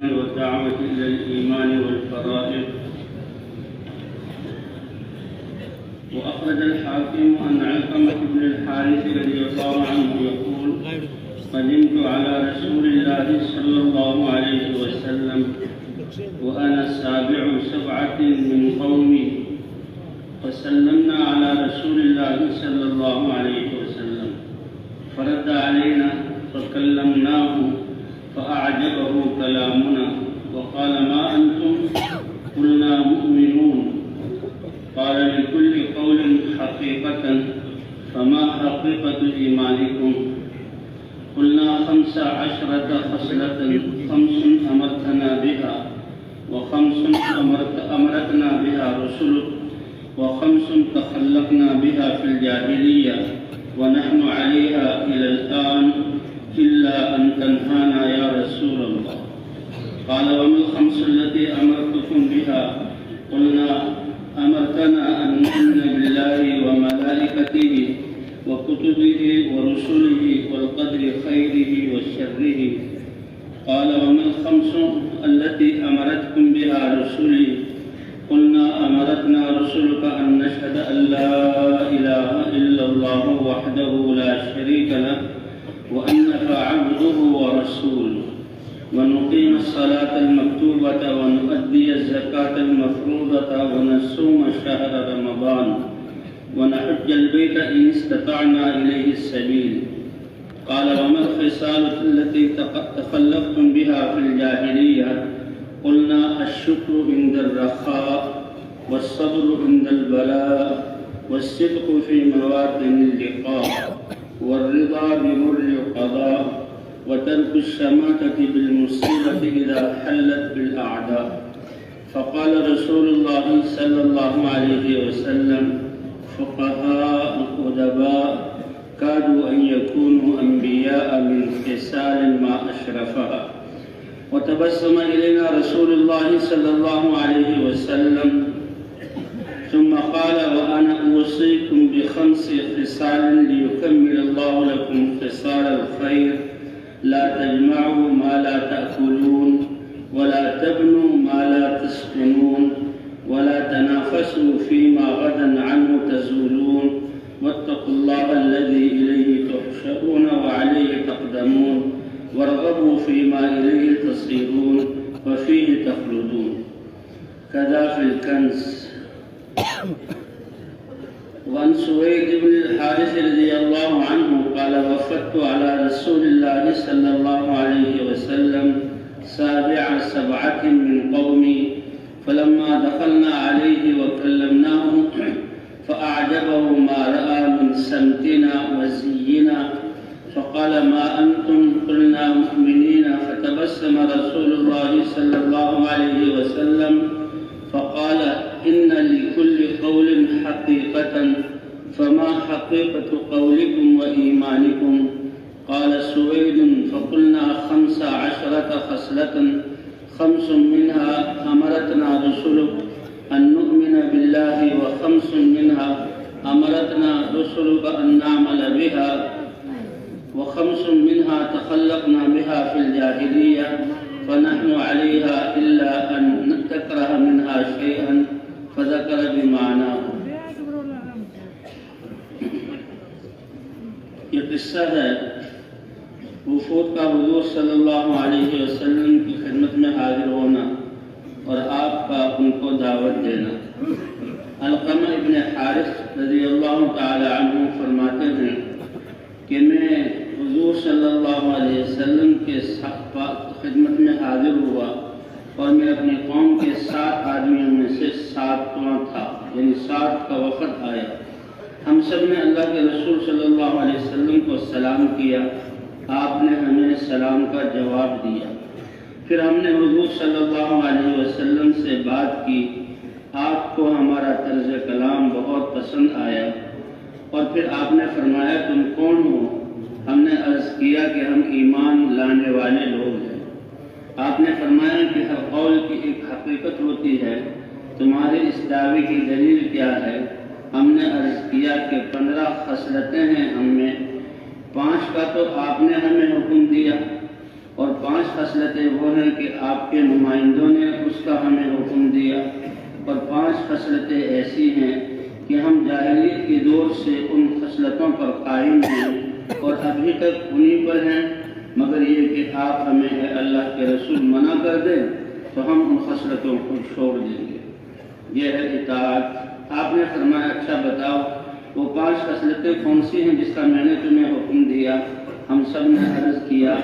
والدعوة إلى الإيمان والفرائض. وأخرج الحاكم عن علقمة بن الحارث رضي الله عنه يقول: قدمت على رسول الله صلى الله عليه وسلم وأنا سابع 7 من قومي، فسلمنا على رسول الله صلى الله عليه وسلم فرد علينا فكلمناه فأعجبه كلامنا وقال: ما أنتم؟ قلنا: مؤمنون. قال: لكل قول حقيقة، فما حقيقة إيمانكم؟ قلنا: 15 خصلة، 5 أمرتنا بها، و5 أمرتنا بها رسلك، و5 تخلقنا بها في الجاهلية ونحن عليها إلى الآن، إلا أن تنهانا يا رسول الله. قال: وما ال5 التي أمرتكم بها؟ قلنا: أمرتنا أن نؤمن بالله وملائكته وكتبه ورسله والقدر خيره وشره. قال: وما ال5 التي أمرتكم بها رسلي؟ قلنا: أمرتنا رسلك أن نشهد أن لا إله إلا الله وحده لا شريك له وأنك عبده ورسوله، ونقيم الصلاة المكتوبة ونؤدي الزكاة المفروضة ونصوم شهر رمضان ونحج البيت إن استطعنا إليه السبيل. قال: وما الخصال التي تخلقتم بها في الجاهلية؟ قلنا: الشكر عند الرخاء، والصبر عند البلاء، والصدق في مواطن اللقاء، والرضا بمر القضاء، وترك الشماتة بالمصيبة إذا حلت بالأعداء. فقال رسول الله صلى الله عليه وسلم: فقهاء أدباء كادوا أن يكونوا أنبياء من خصال ما أشرفها. وتبسم إلينا رسول الله صلى الله عليه وسلم ثم قال: وأنا أوصيكم ب5 خصال ليكمل الله لكم خصال الخير: لا تجمعوا ما لا تأكلون، ولا تبنوا ما لا تسكنون، ولا تنافسوا فيما غدا عنه تزولون، واتقوا الله الذي إليه تحشرون وعليه تقدمون، وارغبوا فيما إليه تصيرون وفيه تخلدون. كذا في الكنز. وعن سويد بن الحارث رضي الله عنه قال: وفدت على رسول الله صلى الله عليه وسلم 7 من قومي، فلما دخلنا عليه وكلمناه فأعجبه ما رأى من سمتنا وزينا، فقال: ما أنتم؟ قلنا: مؤمنين. فتبسم رسول الله صلى الله عليه وسلم فقال: إن لكل قول حقيقة، فما حقيقة قولكم وإيمانكم؟ قال سويد: فقلنا: 15 خصلة، 5 منها أمرتنا رسلك أن نؤمن بالله، و5 منها أمرتنا رسلك أن نعمل بها، و5 منها تخلقنا بها في الجاهلية فنحن عليها إلا أن تكره منها شيئا، فذكر بمعناه. یہ قصہ ہے وفود کا حضور صلی اللہ علیہ وسلم کی خدمت میں حاضر ہونا اور آپ کا ان کو دعوت دینا۔ علقمہ ابن حارث رضی اللہ تعالی عنہ فرماتے ہیں کہ میں حضور صلی اللہ علیہ وسلم کے خدمت میں حاضر ہوا اور میں اپنی قوم کے 7 آدمیوں میں سے 7واں تھا، یعنی 7 کا وفد آیا۔ ہم سب نے اللہ کے رسول صلی اللہ علیہ وسلم کو سلام کیا، آپ نے ہمیں سلام کا جواب دیا۔ پھر ہم نے حضور صلی اللہ علیہ وسلم سے بات کی، آپ کو ہمارا طرز کلام بہت پسند آیا، اور پھر آپ نے فرمایا: تم کون ہو؟ ہم نے عرض کیا کہ ہم ایمان لانے والے لوگ ہیں۔ آپ نے فرمایا کہ ہر قول کی ایک حقیقت ہوتی ہے، تمہارے اس دعوے کی دلیل کیا ہے؟ ہم نے عرض کیا کہ 15 خصلتیں ہیں ہم میں، 5 کا تو آپ نے ہمیں حکم دیا، اور 5 خصلتیں وہ ہیں کہ آپ کے نمائندوں نے اس کا ہمیں حکم دیا، اور 5 خصلتیں ایسی ہیں کہ ہم جاہلیت کے دور سے ان خصلتوں پر قائم ہیں اور ابھی تک انہی پر ہیں، مگر یہ کہ آپ ہمیں اے اللہ کے رسول منع کر دیں تو ہم ان خصلتوں کو چھوڑ دیں گے۔ یہ ہے اطاعت۔ آپ نے فرمایا اچھا بتاؤ وہ 5 خصلتیں کون سی ہیں جس کا میں نے تمہیں حکم دیا؟ ہم سب نے عرض کیا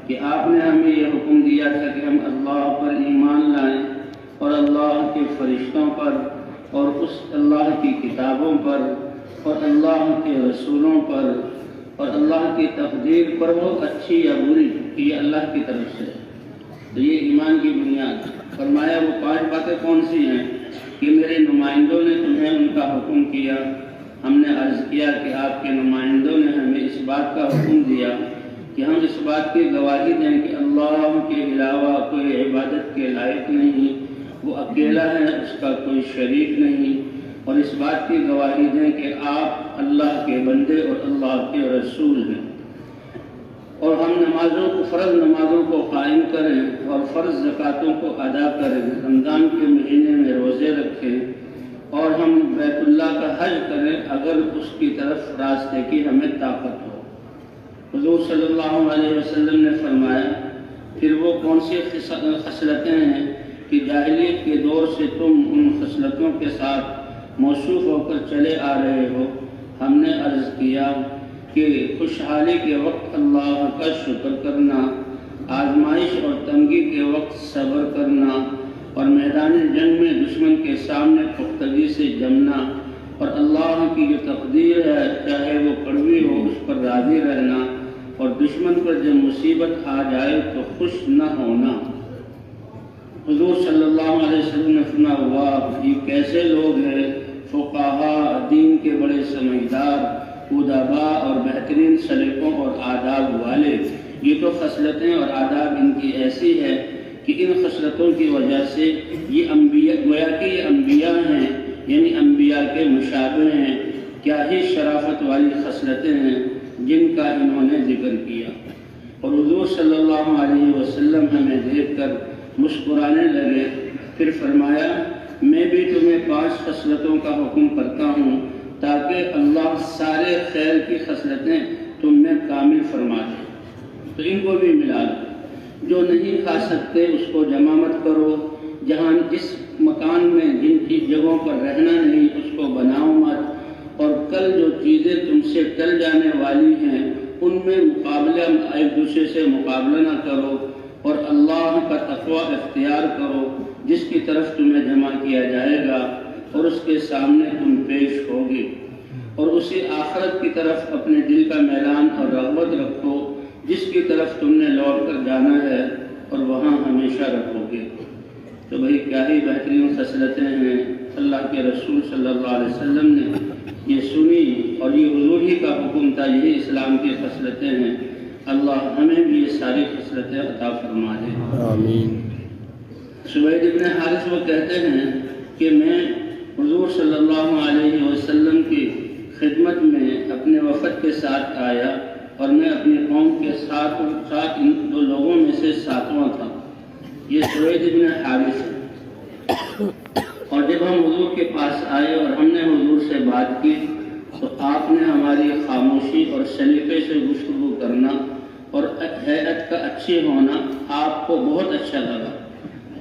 کہ آپ نے ہمیں یہ حکم دیا تھا کہ ہم اللہ پر ایمان لائیں اور اللہ کے فرشتوں پر اور اس اللہ کی کتابوں پر اور اللہ کے رسولوں پر اور اللہ کی تقدیر پر، وہ اچھی یا بری، یہ اللہ کی طرف سے ہے۔ تو یہ ایمان کی بنیاد۔ فرمایا وہ 5 باتیں کون سی ہیں کہ میرے نمائندوں نے تمہیں ان کا حکم کیا۔ ہم نے عرض کیا کہ آپ کے نمائندوں نے ہمیں اس بات کا حکم دیا کہ ہم اس بات کی گواہی دیں کہ اللہ کے علاوہ کوئی عبادت کے لائق نہیں، وہ اکیلا ہے، اس کا کوئی شریک نہیں، اور اس بات کی گواہی دیں کہ آپ اللہ کے بندے اور اللہ کے رسول ہیں، اور ہم نمازوں کو، فرض نمازوں کو قائم کریں اور فرض زکاتوں کو ادا کریں، رمضان کے مہینے میں روزے رکھیں، اور ہم بیت اللہ کا حج کریں اگر اس کی طرف راستے کی ہمیں طاقت ہو۔ حضور صلی اللہ علیہ وسلم نے فرمایا پھر وہ کون سی خصلتیں ہیں کہ جاہلیت کے دور سے تم ان خصلتوں کے ساتھ موصوف ہو کر چلے آ رہے ہو؟ ہم نے عرض کیا کہ خوشحالی کے وقت اللہ کا شکر کرنا، آزمائش اور تنگی کے وقت صبر کرنا، اور میدان جنگ میں دشمن کے سامنے پختگی سے جمنا، اور اللہ کی جو تقدیر ہے چاہے وہ کڑوی ہو اس پر راضی رہنا، اور دشمن پر جب مصیبت آ جائے تو خوش نہ ہونا۔ حضور صلی اللہ علیہ وسلم نے فرمایا واہ، یہ کیسے لوگ ہیں، فقہاء، دین کے بڑے سمجھدار، ادباء اور بہترین سلیقوں اور آداب والے۔ یہ تو خصلتیں اور آداب ان کی ایسی ہے کہ ان خصلتوں کی وجہ سے یہ انبیاء، گویا کہ یہ انبیاء ہیں، یعنی انبیاء کے مشابہ ہیں۔ کیا ہی شرافت والی خصلتیں ہیں جن کا انہوں نے ذکر کیا۔ اور حضور صلی اللہ علیہ وسلم ہمیں دیکھ کر مسکرانے لگے، پھر فرمایا میں بھی تمہیں 5 خصلتوں کا حکم کرتا ہوں تاکہ اللہ سارے خیر کی خصلتیں تم میں کامل فرما دے، تو ان کو بھی ملا لو۔ جو نہیں کھا سکتے اس کو جمع مت کرو، جہاں جس مکان میں جن کی جگہوں پر رہنا نہیں اس کو بناؤ مت، اور کل جو چیزیں تم سے ٹل جانے والی ہیں ان میں مقابلہ، ایک دوسرے سے مقابلہ نہ کرو، اور اللہ کا تقوی اختیار کرو جس کی طرف تمہیں جمع کیا جائے گا اور اس کے سامنے تم پیش ہوگے، اور اسی آخرت کی طرف اپنے دل کا میلان اور رغبت رکھو جس کی طرف تم نے لوٹ کر جانا ہے اور وہاں ہمیشہ رہو گے۔ تو بھئی کیا ہی بہترین خصلتیں ہیں، اللہ کے رسول صلی اللہ علیہ وسلم نے یہ سنی اور یہ حضور ہی کا حکم تھا، یہی اسلام کی خصلتیں ہیں۔ اللہ ہمیں بھی یہ ساری خصلتیں عطا فرما دے، آمین۔ سوید ابن حارث وہ کہتے ہیں کہ میں حضور صلی اللہ علیہ وسلم کی خدمت میں اپنے وفد کے ساتھ آیا، اور میں اپنی قوم کے ساتھ ان 2 لوگوں میں سے 7واں تھا۔ یہ سوید ابن حارث ہے۔ اور جب ہم حضور کے پاس آئے اور ہم نے حضور سے بات کی تو آپ نے ہماری خاموشی اور سلیقے سے گفتگو کرنا اور ہیئت کا اچھی ہونا آپ کو بہت اچھا لگا،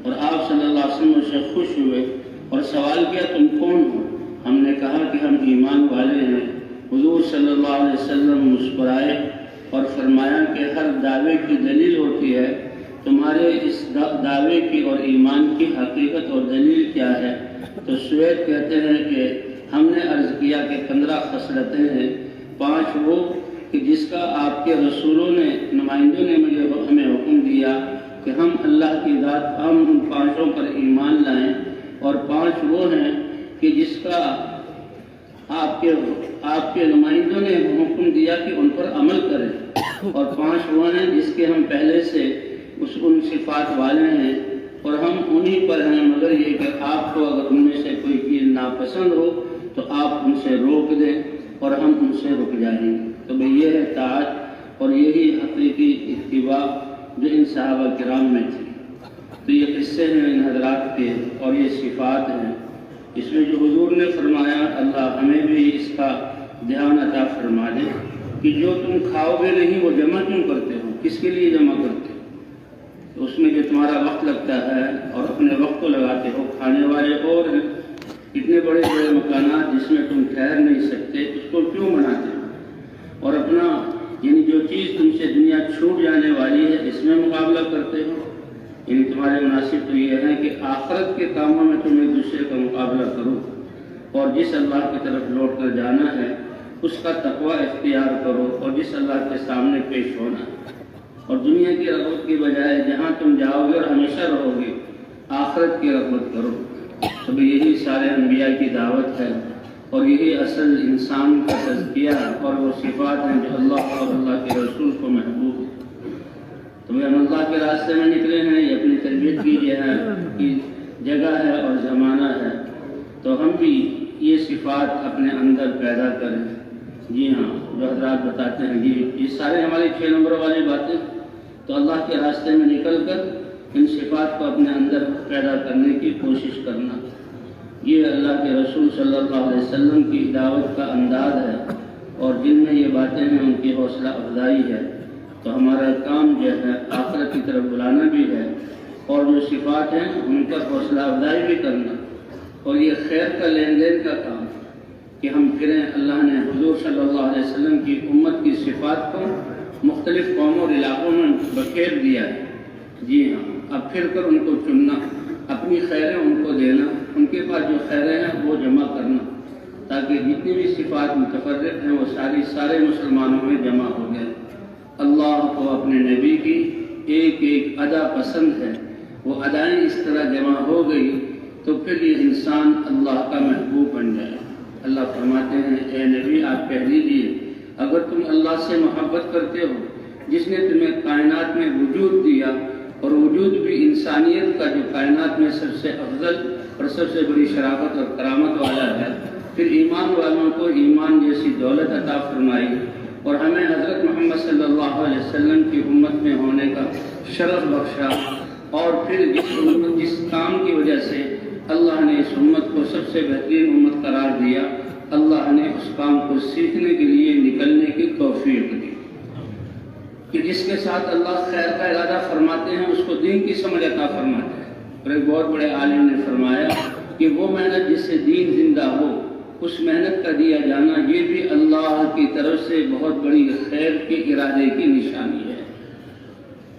اور آپ صلی اللہ علیہ وسلم سے خوش ہوئے اور سوال کیا تم کون ہو؟ ہم نے کہا کہ ہم ایمان والے ہیں۔ حضور صلی اللہ علیہ وسلم مسکرائے اور فرمایا کہ ہر دعوے کی دلیل ہوتی ہے، تمہارے اس دعوے کی اور ایمان کی حقیقت اور دلیل کیا ہے؟ تو سوید کہتے ہیں کہ ہم نے عرض کیا کہ 15 خصلتیں ہیں، 5 وہ کہ جس کا آپ کے رسولوں نے، نمائندوں نے ہمیں حکم دیا کہ ہم اللہ کی ذات، ہم ان 5 پر ایمان لائیں، اور 5 وہ ہیں کہ جس کا آپ کے نمائندوں نے حکم دیا کہ ان پر عمل کریں، اور 5 وہ ہیں جس کے ہم پہلے سے ان صفات والے ہیں اور ہم انہی پر ہیں، مگر یہ کہ آپ کو اگر ان میں سے کوئی چیز ناپسند ہو تو آپ ان سے روک دیں اور ہم ان سے رک جائیں گے۔ تو بھئی یہ ہے طاعت اور یہی حقیقی اتباع جو ان صحابہ کرام میں تھی۔ تو یہ قصے ہیں ان حضرات کے اور یہ صفات ہیں۔ اس میں جو حضور نے فرمایا اللہ ہمیں بھی اس کا دھیان عطا فرما دے کہ جو تم کھاؤ گے نہیں وہ جمع کیوں کرتے ہو، کس کے لیے جمع کرتے ہو؟ تو اس میں جو تمہارا وقت لگتا ہے اور اپنے وقت کو لگاتے ہو، کھانے والے اور ہیں، اتنے بڑے بڑے مکانات جس میں تم ٹھہر نہیں سکتے، اس کو کیوں بناتے ہو؟ اور اپنا یعنی جو چیز تم سے دنیا چھوٹ جانے والی ہے اس میں مقابلہ کرتے ہو۔ یعنی تمہارے مناسب تو یہ ہے کہ آخرت کے کاموں میں تم ایک دوسرے کا مقابلہ کرو، اور جس اللہ کی طرف لوٹ کر جانا ہے اس کا تقوی اختیار کرو، اور جس اللہ کے سامنے پیش ہونا ہے، اور دنیا کی رغبت کی بجائے جہاں تم جاؤ گے اور ہمیشہ رہو گے آخرت کی رغبت کرو۔ تو یہی سارے انبیاء کی دعوت ہے، اور یہی اصل انسان کا تزکیہ اور وہ صفات ہیں جو اللہ اور اللہ کے رسول کو محبوب ہے۔ تو ہم اللہ کے راستے میں نکلے ہیں، یہ اپنی تربیت کی جگہ ہے اور زمانہ ہے، تو ہم بھی یہ صفات اپنے اندر پیدا کریں۔ جی ہاں، جو حضرات بتاتے ہیں یہ سارے ہماری 6 نمبر والی باتیں، تو اللہ کے راستے میں نکل کر ان صفات کو اپنے اندر پیدا کرنے کی کوشش کرنا، یہ اللہ کے رسول صلی اللہ علیہ وسلم کی دعوت کا انداز ہے، اور جن میں یہ باتیں ہیں ان کی حوصلہ افزائی ہے۔ تو ہمارا کام جو ہے آخرت کی طرف بلانا بھی ہے، اور جو صفات ہیں ان پر حوصلہ افزائی بھی کرنا، اور یہ خیر کا لین دین کا کام کہ ہم پھریں۔ اللہ نے حضور صلی اللہ علیہ وسلم کی امت کی صفات کو مختلف قوموں اور علاقوں میں بکھیر دیا ہے۔ جی ہاں، اب پھر کر ان کو چننا، اپنی خیریں ان کو دینا، ان کے پاس جو خیریں ہیں وہ جمع کرنا، تاکہ جتنی بھی صفات متفرق ہیں وہ سارے مسلمانوں میں جمع ہو گئے۔ اللہ کو اپنے نبی کی ایک ایک ادا پسند ہے، وہ ادائیں اس طرح جمع ہو گئی تو پھر یہ انسان اللہ کا محبوب بن جائے۔ اللہ فرماتے ہیں اے نبی آپ کہہ دیجیے اگر تم اللہ سے محبت کرتے ہو جس نے تمہیں کائنات میں وجود دیا، اور وجود بھی انسانیت کا جو کائنات میں سب سے افضل اور سب سے بڑی شرافت اور کرامت والا ہے، پھر ایمان والوں کو ایمان جیسی دولت عطا فرمائی، اور ہمیں حضرت محمد صلی اللہ علیہ وسلم کی امت میں ہونے کا شرف بخشا، اور پھر جس کام کی وجہ سے اللہ نے اس امت کو سب سے بہترین امت قرار دیا، اللہ نے اس کام کو سیکھنے کے لیے نکلنے کی توفیق دی کہ جس کے ساتھ اللہ خیر کا ارادہ فرماتے ہیں اس کو دین کی سمجھ عطا فرماتے ہیں۔ اور ایک بہت بڑے عالم نے فرمایا کہ وہ محنت جس سے دین زندہ ہو، اس محنت کا دیا جانا یہ بھی اللہ کی طرف سے بہت بڑی خیر کے ارادے کی نشانی ہے،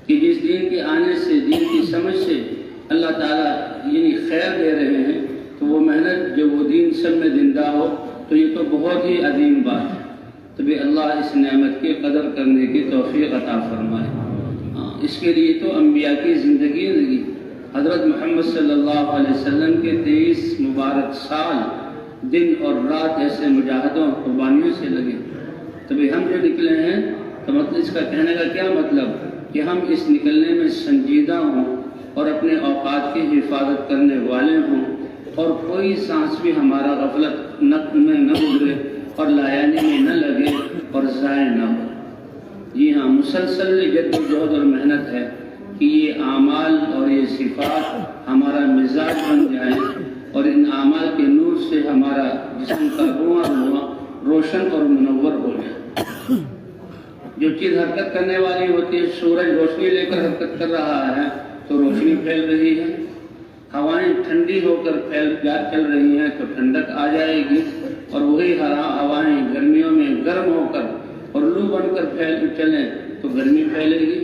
کہ جس دین کے آنے سے، دین کی سمجھ سے اللہ تعالیٰ یعنی خیر دے رہے ہیں، تو وہ محنت جو وہ دین سب میں زندہ ہو تو یہ تو بہت ہی عظیم بات ہے۔ تو بھی اللہ اس نعمت کی قدر کرنے کی توفیق عطا فرمائے۔ اس کے لیے تو انبیاء کی زندگی لگی، حضرت محمد صلی اللہ علیہ وسلم کے 23 مبارک سال دن اور رات ایسے مجاہدوں اور قربانیوں سے لگے۔ تو بھی ہم جو نکلے ہیں تو مطلب اس کا کہنے کا کیا مطلب کہ ہم اس نکلنے میں سنجیدہ ہوں اور اپنے اوقات کی حفاظت کرنے والے ہوں، اور کوئی سانس بھی ہمارا غفلت میں نہ گزرے اور لایانی میں نہ لگے اور ضائع نہ ہو۔ جی ہاں، مسلسل جد و جہد اور محنت ہے کہ یہ اعمال اور یہ صفات ہمارا مزاج بن جائیں، اور ان اعمال کے نور سے ہمارا جسم کا رواں روشن اور منور ہو جائے۔ جو چیز حرکت کرنے والی ہوتی ہے، سورج روشنی لے کر حرکت کر رہا ہے تو روشنی پھیل رہی ہے، ہوائیں ٹھنڈی ہو کر چل رہی ہیں تو ٹھنڈک آ جائے گی، اور وہی ہوائیں گرمیوں میں گرم ہو کر اور لو بن کر چلیں تو گرمی پھیلے گی۔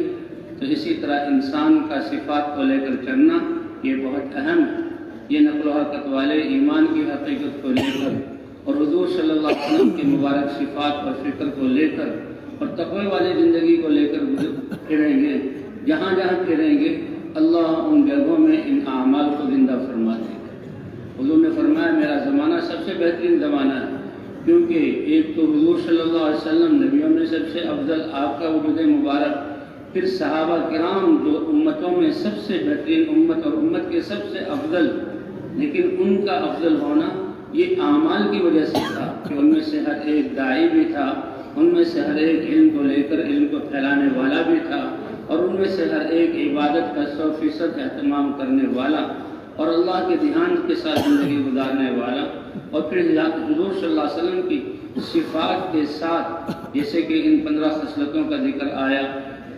تو اسی طرح انسان کا صفات کو لے کر چلنا یہ بہت اہم ہے۔ یہ نقل و حرکت والے ایمان کی حقیقت کو لے کر اور حضور صلی اللہ علیہ وسلم کی مبارک صفات اور فکر کو لے کر اور تقوی والی زندگی کو لے کر پھریں گے، جہاں جہاں پھریں گے اللہ ان جگہوں میں ان اعمال کو زندہ فرما دے گا۔ حضور نے فرمایا میرا زمانہ سب سے بہترین زمانہ ہے، کیونکہ ایک تو حضور صلی اللہ علیہ وسلم نبیوں میں سب سے افضل، آپ کا وجود مبارک، پھر صحابہ کرام جو امتوں میں سب سے بہترین امت اور امت کے سب سے افضل، لیکن ان کا افضل ہونا یہ اعمال کی وجہ سے تھا کہ ان میں سے ہر ایک داعی بھی تھا، ان میں سے ہر ایک علم کو لے کر علم کو پھیلانے والا بھی تھا، اور ان میں سے ہر ایک عبادت کا 100% اہتمام کرنے والا اور اللہ کے دھیان کے ساتھ زندگی گزارنے والا، اور پھر حضور صلی اللہ علیہ وسلم کی صفات کے ساتھ، جیسے کہ ان 15 خصلتوں کا ذکر آیا،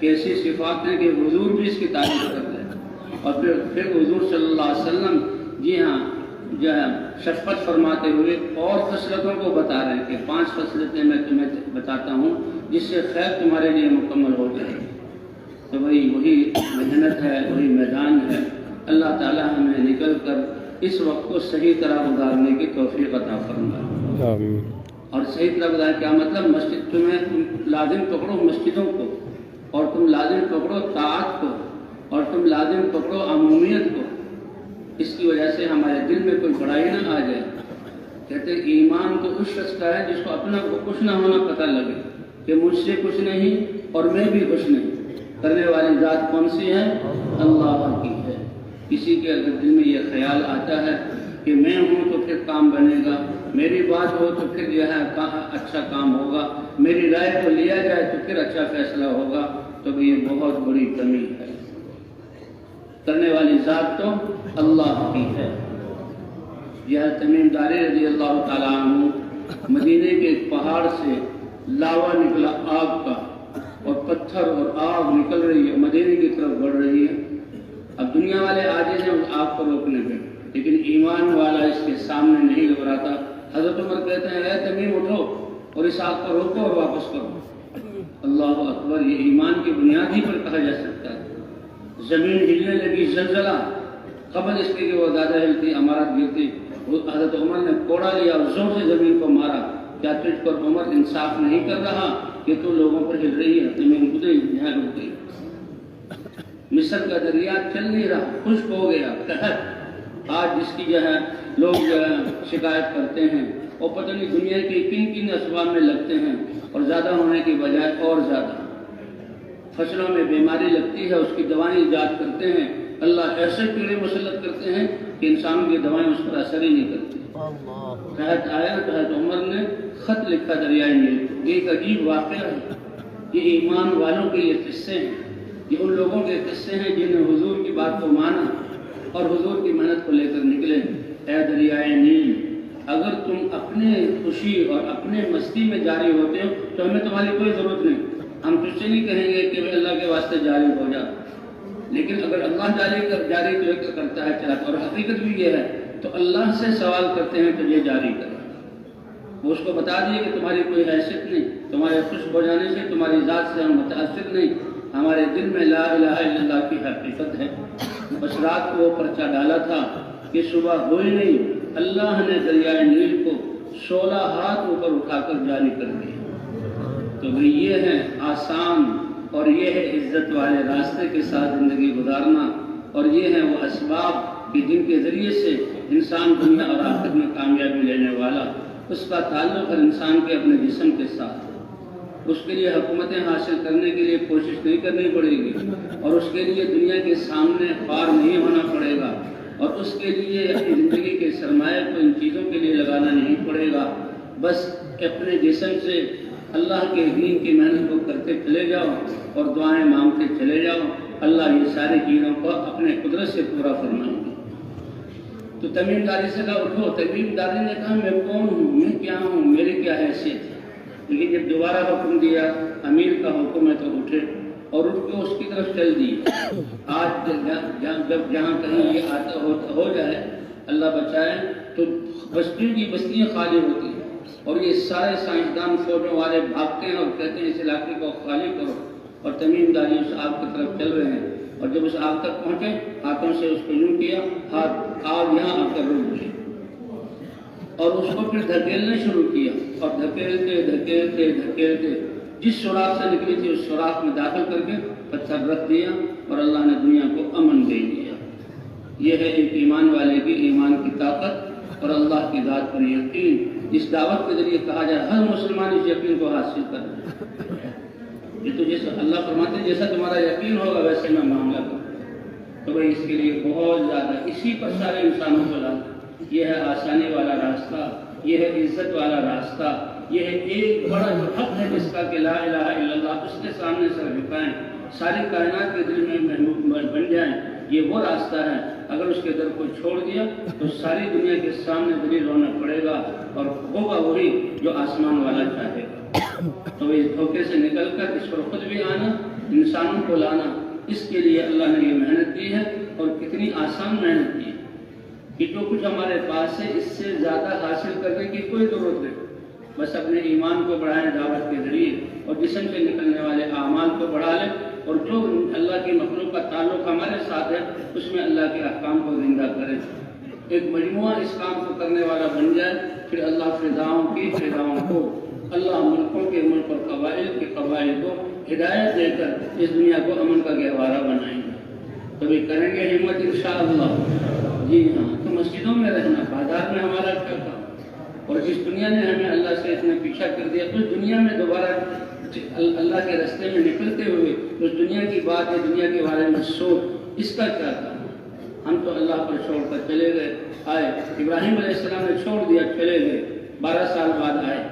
کیسی صفات ہیں کہ حضور بھی اس کی تعریف کرتے ہیں، اور پھر حضور صلی اللہ علیہ وسلم جی ہاں شفقت فرماتے ہوئے اور خصلتوں کو بتا رہے ہیں کہ 5 خصلتیں میں تمہیں بتاتا ہوں جس سے خیر تمہارے لیے مکمل ہو جائے۔ تو وہی محنت ہے، وہی میدان ہے۔ اللہ تعالیٰ ہمیں نکل کر اس وقت کو صحیح طرح گزارنے کی توفیق عطا فرمائے۔ اور صحیح طرح گزارنے کیا مطلب؟ مسجد تم لازم پکڑو مسجدوں کو، اور تم لازم پکڑو طاعت کو، اور تم لازم پکڑو عمومیت کو۔ اس کی وجہ سے ہمارے دل میں کوئی بڑائی نہ آ جائے۔ کہتے ہیں ایمان تو اس شخص کا ہے جس کو اپنا کچھ نہ ہونا پتہ لگے کہ مجھ سے کچھ نہیں اور میں بھی کچھ نہیں۔ کرنے والی ذات کون سی ہے؟ اللہ کی ہے۔ کسی کے اگر دل میں یہ خیال آتا ہے کہ میں ہوں تو پھر کام بنے گا، میری بات ہو تو پھر یہ ہے اچھا کام ہوگا، میری رائے کو لیا جائے تو پھر اچھا فیصلہ ہوگا، تو یہ بہت بڑی کمی ہے۔ کرنے والی ذات تو اللہ کی ہے۔ یہ تمیم داری رضی اللہ تعالیٰ عنہ، مدینے کے ایک پہاڑ سے لاوا نکلا آگ کا، اور پتھر اور آگ نکل رہی ہے، مدینے کی طرف بڑھ رہی ہے۔ اب دنیا والے عاجز ہیں اس آگ کو روکنے پہ، لیکن ایمان والا اس کے سامنے نہیں گھبراتا۔ حضرت عمر کہتے ہیں اے تمیم اٹھو اور اس آگ کو روکو اور واپس کرو۔ اللہ اکبر، یہ ایمان کی بنیاد ہی پر کہا جا سکتا ہے۔ زمین ہلنے لگی، زلزلہ، قبل اس کے کہ وہ زیادہ ہلتی، عمارت گرتی، حضرت عمر نے کوڑا لیا اور زور سے زمین کو مارا۔ کیا تجھ پر عمر انصاف نہیں کر رہا کہ تو لوگوں پر ہل رہی ہے؟ زمین خود ہی یہاں رک گئی۔ مصر کا دریا چل نہیں رہا، خشک ہو گیا، قحط۔ آج جس کی لوگ شکایت کرتے ہیں، اور پتہ نہیں دنیا کی کن کن اسباب میں لگتے ہیں، اور زیادہ ہونے کی بجائے اور زیادہ فصلوں میں بیماری لگتی ہے، اس کی دوائیں ایجاد کرتے ہیں، اللہ ایسے کیڑے مسلط کرتے ہیں کہ انسانوں کی دوائیں اس پر اثر ہی نہیں کرتی۔ قحط آیا تو حضرت عمر نے خط لکھا دریائے نیل۔ یہ ایک عجیب واقعہ ہے، یہ ایمان والوں کے یہ قصے ہیں، یہ ان لوگوں کے قصے ہیں جنہوں نے حضور کی بات کو مانا اور حضور کی محنت کو لے کر نکلے۔ اے دریائے نیل، اگر تم اپنے خوشی اور اپنے مستی میں جاری ہوتے ہو تو ہمیں تمہاری کوئی ضرورت نہیں، ہم تجھ سے نہیں کہیں گے کہ اللہ کے واسطے جاری ہو جا، لیکن اگر اللہ جاری تو کرتا ہے چلاتا، اور حقیقت بھی یہ ہے تو اللہ سے سوال کرتے ہیں تو یہ جاری کرے۔ وہ اس کو بتا دیے کہ تمہاری کوئی حیثیت نہیں، تمہارے خوش ہو جانے سے تمہاری ذات سے ہم متاثر نہیں، ہمارے دل میں لا الہ الا اللہ کی حقیقت ہے۔ بس رات کو وہ پرچہ ڈالا تھا کہ صبح ہوئی نہیں، اللہ نے دریائے نیل کو 16 ہاتھ اوپر اٹھا کر جاری کر دیا۔ تو یہ ہے آسان اور یہ ہے عزت والے راستے کے ساتھ زندگی گزارنا، اور یہ ہے وہ اسباب کہ جن کے ذریعے سے انسان دنیا اور آخرت میں کامیابی لینے والا۔ اس کا تعلق ہر انسان کے اپنے جسم کے ساتھ۔ اس کے لیے حکومتیں حاصل کرنے کے لیے کوشش نہیں کرنی پڑے گی، اور اس کے لیے دنیا کے سامنے خوار نہیں ہونا پڑے گا، اور اس کے لیے اپنی زندگی کے سرمایہ کو ان چیزوں کے لیے لگانا نہیں پڑے گا۔ بس اپنے جسم سے اللہ کے دین کی محنت کو کرتے چلے جاؤ اور دعائیں مانگتے چلے جاؤ، اللہ یہ ساری چیزوں کو اپنے قدرت سے پورا فرمائیں گے۔ تو تمیم داری سے کہا اٹھو۔ تمیم داری نے کہا میں کون ہوں، میں کیا ہوں، میری کیا حیثیت ہے؟ لیکن جب دوبارہ حکم دیا امیر کا حکم ہے تو اٹھے، اور اٹھ کے اس کی طرف چل دیے۔ آج جب جہاں کہیں یہ آتا ہو جائے، اللہ بچائے، تو بستیوں کی بستیاں خالی ہوتی ہیں، اور یہ سارے سائنسدان فوجوں والے بھاگتے ہیں اور کہتے ہیں اس علاقے کو خالی کرو، اور تمیم داری اس آگ کی طرف چل رہے ہیں۔ اور جب اس آگ تک پہنچے، ہاتھوں سے اس کو یوں کیا، آگ یہاں آ کر رک گئی، اور اس کو پھر دھکیلنا شروع کیا، اور دھکیلتے دھکیلتے دھکیلتے جس سوراخ سے نکلی تھی اس سوراخ میں داخل کر کے پتھر رکھ دیا، اور اللہ نے دنیا کو امن دے دیا۔ یہ ہے ایک ایمان والے کی ایمان کی طاقت اور اللہ کی ذات پر یقین۔ اس دعوت کے ذریعے کہا جائے ہر مسلمان اس یقین کو حاصل کر۔ یہ تو جیسا اللہ فرماتے ہیں جیسا تمہارا یقین ہوگا ویسے میں معاملہ کروں، تو بھائی اس کے لیے بہت زیادہ اسی پر سارے انسانوں کو لانا۔ یہ ہے آسانی والا راستہ، یہ ہے عزت والا راستہ، یہ ہے ایک بڑا جو حق ہے جس کا کہ لا الہ الا اللہ، اس کے سامنے سر جھکائیں، ساری کائنات کے دل میں محبوب بن جائیں، یہ وہ راستہ ہے۔ اگر اس کے در کو چھوڑ دیا تو ساری دنیا کے سامنے ذلیل ہونا پڑے گا، اور ہوگا وہی جو آسمان والا چاہے گا۔ تو اس دھوکے سے نکل کر اس پر خود بھی آنا، انسانوں کو لانا، اس کے لیے اللہ نے یہ محنت کی ہے، اور کتنی آسان محنت کی ہے کہ جو کچھ ہمارے پاس ہے اس سے زیادہ حاصل کرنے کی کوئی ضرورت نہیں، بس اپنے ایمان کو بڑھائیں دعوت کے ذریعے، اور جسم سے نکلنے والے اعمال کو بڑھا لیں، اور جو اللہ کی مخلوق کا تعلق ہمارے ساتھ ہے اس میں اللہ کے احکام کو زندہ کریں، ایک مجموعہ اس کام کو کرنے والا بن جائے، پھر اللہ فضاؤں کی فضاؤں کو، اللہ ملکوں کے ملک اور قبائل کے قبائل کو ہدایت دے کر اس دنیا کو امن کا گہوارہ بنائیں گے۔ کبھی کریں گے ہمت انشاءاللہ۔ جی ہاں، تو مسجدوں میں رہنا، بازار میں ہمارا کیا کام؟ اور جس دنیا نے ہمیں اللہ سے اتنا پیچھا کر دیا، اس دنیا میں دوبارہ اللہ کے راستے میں نکلتے ہوئے اس دنیا کی بات ہے، دنیا کے بارے میں سوچ، اس کا کیا کام؟ ہم تو اللہ پر چھوڑ کر چلے گئے، آئے ابراہیم علیہ السلام نے چھوڑ دیا، چلے گئے، 12 سال بعد آئے۔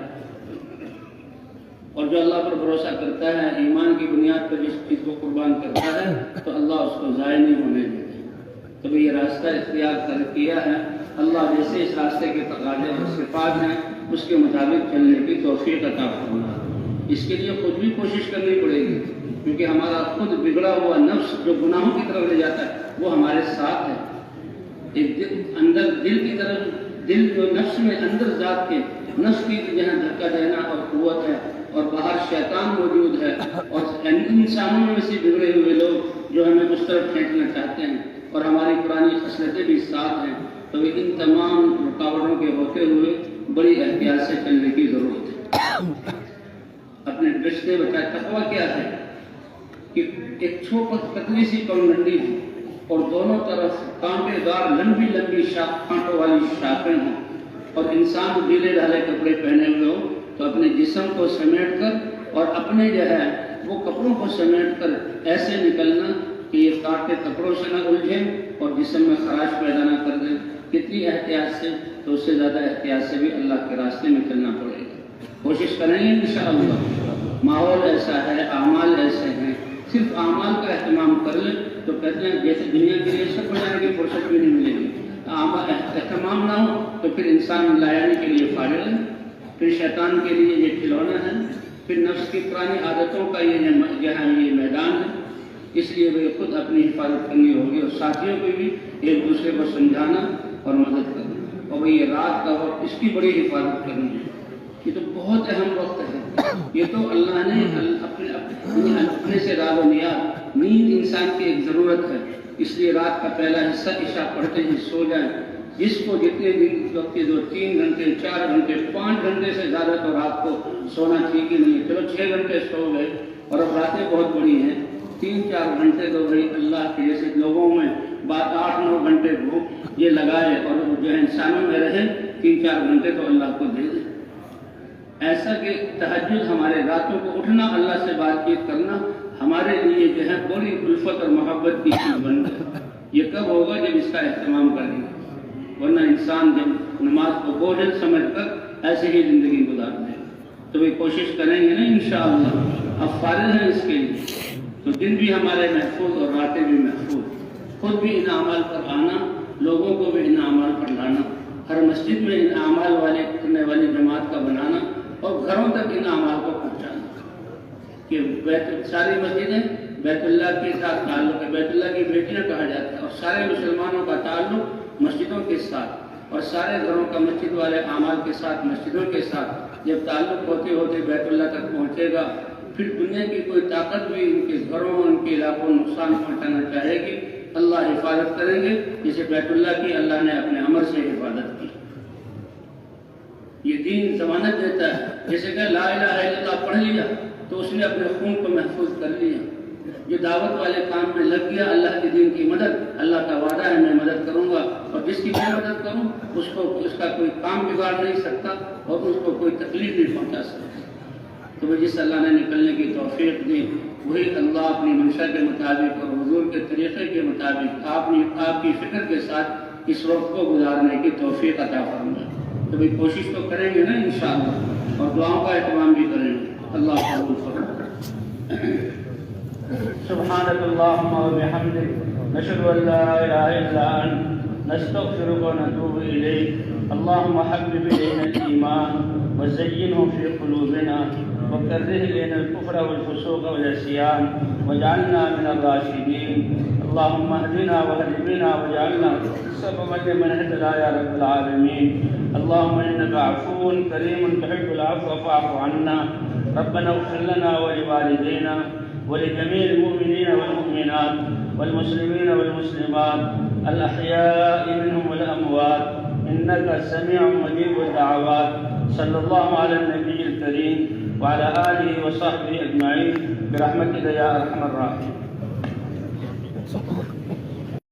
اور جو اللہ پر بھروسہ کرتا ہے، ایمان کی بنیاد پر جس چیز کو قربان کرتا ہے تو اللہ اس کو ضائع نہیں ہونے دیتے۔ تو یہ راستہ اختیار کیا ہے، اللہ جیسے اس راستے کے تقاضے اور صفات ہیں اس کے مطابق چلنے کی توفیق عطا فرمائے۔ اس کے لیے خود بھی کوشش کرنی پڑے گی، کیونکہ ہمارا خود بگڑا ہوا نفس جو گناہوں کی طرف لے جاتا ہے وہ ہمارے ساتھ ہے۔ ایک اندر دل کی طرف، دل جو نفس میں اندر ذات کے نفس کی جہاں دھکا دینا اور قوت ہے، اور باہر شیطان موجود ہے، اور انسانوں میں سے بگڑے ہوئے لوگ جو ہمیں اس طرف کھینچنا چاہتے ہیں، اور ہماری پرانی خصلتیں بھی ساتھ ہیں۔ تو ان تمام رکاوٹوں کے ہوتے ہوئے بڑی احتیاط سے چلنے کی ضرورت ہے۔ اپنے رشتے بچائے تقویٰ کیا ہے کہ ایک چھوٹی پتلی سی پگڈنڈی ہے، اور دونوں طرف کانٹے دار لمبی لمبی کانٹوں والی شاخیں ہوں، اور انسان ڈھیلے ڈھالے کپڑے پہنے ہوئے ہو تو اپنے جسم کو سمیٹ کر اور اپنے جو ہے وہ کپڑوں کو سمیٹ کر ایسے نکلنا کہ یہ کانٹے کپڑوں سے نہ الجھیں اور جسم میں خراش پیدا نہ کر دیں۔ کتنی احتیاط سے، تو اس سے زیادہ احتیاط سے بھی اللہ کے راستے میں چلنا پڑے گا۔ کوشش کریں گے انشاءاللہ۔ ماحول ایسا ہے، اعمال ایسے ہیں، صرف اعمال کا اہتمام کر لیں تو کہتے ہیں جیسے دنیا کے لیے سب بجانے کی فرصت بھی نہیں ملے گی۔ اہتمام نہ ہو تو پھر انسان لایانی کے لیے فارغ ہے، پھر شیطان کے لیے یہ کھلونا ہے، پھر نفس کی پرانی عادتوں کا یہ جہاں یہ میدان ہے۔ اس لیے وہ خود اپنی حفاظت کرنی ہوگی، اور ساتھیوں کو بھی ایک دوسرے کو سمجھانا اور مدد کرنا، اور وہ یہ رات کا وقت اس کی بڑی حفاظت کرنی ہے۔ یہ تو بہت اہم وقت ہے، یہ تو اللہ نے اپنے سے رات و نیاد، نیند انسان کی ایک ضرورت ہے، اس لیے رات کا پہلا حصہ عشاء پڑھتے ہی سو جائیں۔ جس کو جتنے دن وقت جو 3 گھنٹے 4 گھنٹے 5 گھنٹے سے زیادہ تو رات کو سونا ٹھیک ہی نہیں ہے، چلو 6 گھنٹے سو گئے، اور اب راتیں بہت بڑی ہیں، 3-4 گھنٹے تو بھائی اللہ کے جیسے لوگوں میں بات 8-9 گھنٹے بھوک یہ لگائے، اور جو ہے انسانوں میں رہے 3-4 گھنٹے تو اللہ کو دے دیں۔ ایسا کہ تہجد ہمارے راتوں کو اٹھنا، اللہ سے بات چیت کرنا ہمارے لیے جو ہے بڑی الفت اور محبت کی چیز بن گئی۔ یہ کب ہوگا؟ جب اس کا اہتمام کریں گے، ورنہ انسان جب نماز کو بوجھل سمجھ کر ایسے ہی زندگی گزار دے، تو وہ کوشش کریں گے نا انشاءاللہ۔ اب فارغ ہیں اس کے لیے تو دن بھی ہمارے محفوظ اور راتیں بھی محفوظ، خود بھی ان اعمال پر آنا، لوگوں کو بھی ان اعمال پر لانا، ہر مسجد میں ان اعمال والے کرنے والی جماعت کا بنانا، اور گھروں تک ان اعمال کو پہنچانا کہ ساری مسجدیں بیت اللہ کے ساتھ تعلق ہے، بیت اللہ کی بیٹیاں کہا جاتا ہے، اور سارے مسلمانوں کا تعلق مسجدوں کے ساتھ، اور سارے گھروں کا مسجد والے اعمال کے ساتھ، مسجدوں کے ساتھ جب تعلق ہوتے ہوتے بیت اللہ تک پہنچے گا، پھر دنیا کی کوئی طاقت بھی ان کے گھروں ان کے علاقوں میں نقصان پہنچانا چاہے گی، اللہ حفاظت کریں گے، جسے بیت اللہ کی اللہ نے اپنے امر سے حفاظت کی۔ یہ دین ضمانت دیتا ہے، جیسے کہ لا الہ الا اللہ پڑھ لیا تو اس نے اپنے خون کو محفوظ کر لیا۔ جو دعوت والے کام میں لگ گیا، اللہ کے دین کی مدد، اللہ کا وعدہ ہے میں مدد کروں گا، اور جس کی میں مدد کروں اس کا کوئی کام بگاڑ نہیں سکتا، اور اس کو کوئی تکلیف نہیں پہنچا سکتا۔ تو جس اللہ نے نکلنے کی توفیق دی، وہی اللہ اپنی منشا کے مطابق اور حضور کے طریقے کے مطابق آپ کی فکر کے ساتھ اس وقت کو گزارنے کی توفیق عطا فرمائے۔ تو بھئی کوشش تو کریں گے نا انشاءاللہ، اور دعاؤں کا اہتمام بھی کریں گے۔ اللہ قبول فرمائے۔ سبحانك اللهم وبحمدك نشهد أن لا إله إلا أنت نستغفرك ونتوب إليك. اللهم حبب إلينا الإيمان وزينه في قلوبنا وكره إلينا الكفر والفسوق والعصيان واجعلنا من الراشدين. اللهم اهدنا واهد بنا واجعلنا سببا لمن اهتدى يا رب العالمين. اللهم إنك عفو كريم تحب العفو فاعف عنا. ربنا اغفر لنا ولوالدينا ولجميع المؤمنين والمؤمنات والمسلمين والمسلمات الأحياء منهم والأموات إنك سميع مجيب الدعوات. صلى الله على النبي الكريم وعلى آله وصحبه أجمعين برحمتك يا أرحم الراحمين.